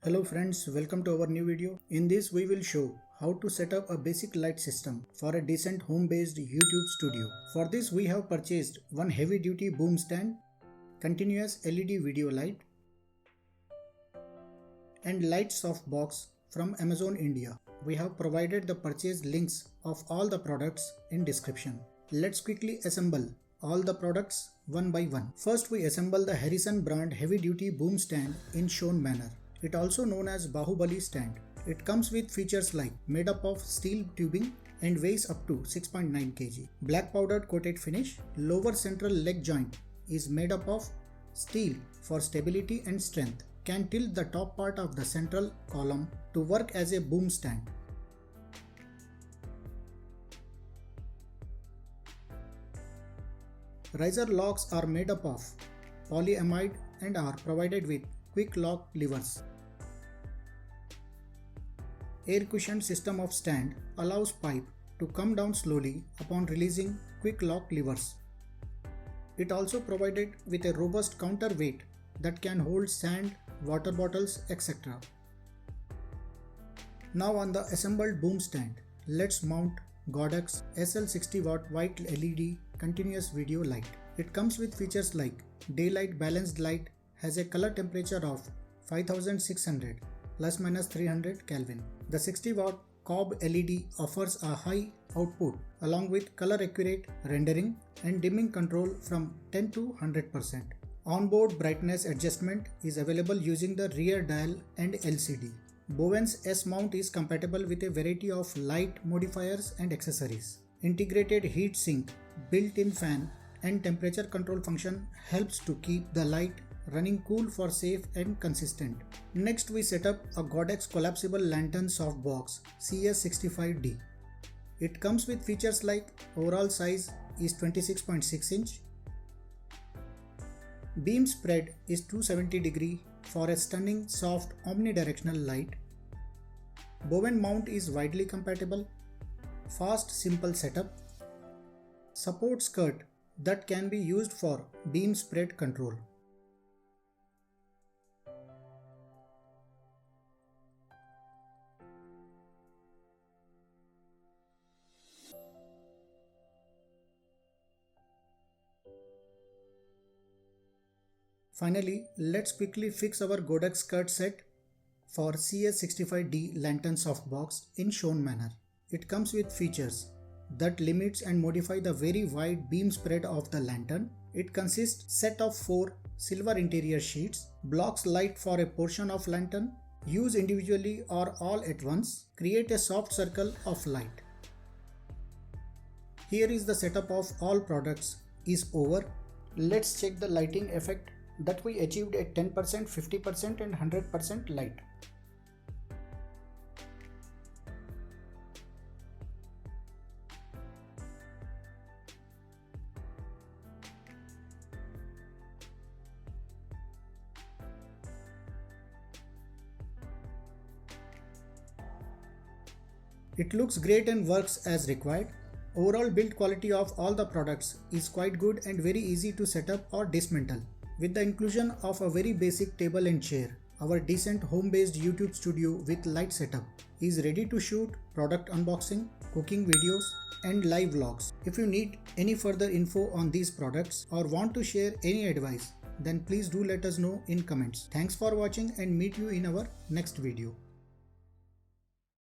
Hello friends, welcome to our new video. In this we will show how to set up a basic light system for a decent home-based YouTube studio. For this we have purchased one heavy-duty boom stand, continuous LED video light and light soft box from Amazon India. We have provided the purchase links of all the products in description. Let's quickly assemble all the products one by one. First we assemble the Harrison brand heavy-duty boom stand in shown manner. It also known as Bahubali stand. It comes with features like made up of steel tubing and weighs up to 6.9 kg. Black powdered coated finish. Lower central leg joint is made up of steel for stability and strength. Can tilt the top part of the central column to work as a boom stand. Riser locks are made up of polyamide and are provided with quick lock levers. Air cushion system of stand allows pipe to come down slowly upon releasing quick lock levers. It also provided with a robust counterweight that can hold sand, water bottles, etc. Now on the assembled boom stand, let's mount Godox SL60 watt white LED continuous video light. It comes with features like daylight balanced light, has a color temperature of 5600 plus minus 300 Kelvin. The 60 watt Cobb LED offers a high output along with color accurate rendering and dimming control from 10 to 100%. Onboard brightness adjustment is available using the rear dial and LCD. Bowens S mount is compatible with a variety of light modifiers and accessories. Integrated heat sink, built-in fan and temperature control function helps to keep the light running cool for safe and consistent. Next we set up a Godox collapsible lantern softbox CS65D. It comes with features like overall size is 26.6 inch. Beam spread is 270 degree for a stunning soft omnidirectional light. Bowen mount is widely compatible. Fast simple setup. Support skirt that can be used for beam spread control. Finally, let's quickly fix our Godox skirt set for CS65D lantern softbox in shown manner. It comes with features that limits and modify the very wide beam spread of the lantern. It consists set of 4 silver interior sheets, blocks light for a portion of lantern, use individually or all at once, create a soft circle of light. Here is the setup of all products is over. Let's check the lighting effect that we achieved at 10%, 50% and 100% light. It looks great and works as required. Overall build quality of all the products is quite good and very easy to set up or dismantle. With the inclusion of a very basic table and chair, our decent home-based YouTube studio with light setup is ready to shoot product unboxing, cooking videos and live vlogs. If you need any further info on these products or want to share any advice, then please do let us know in comments. Thanks for watching and meet you in our next video.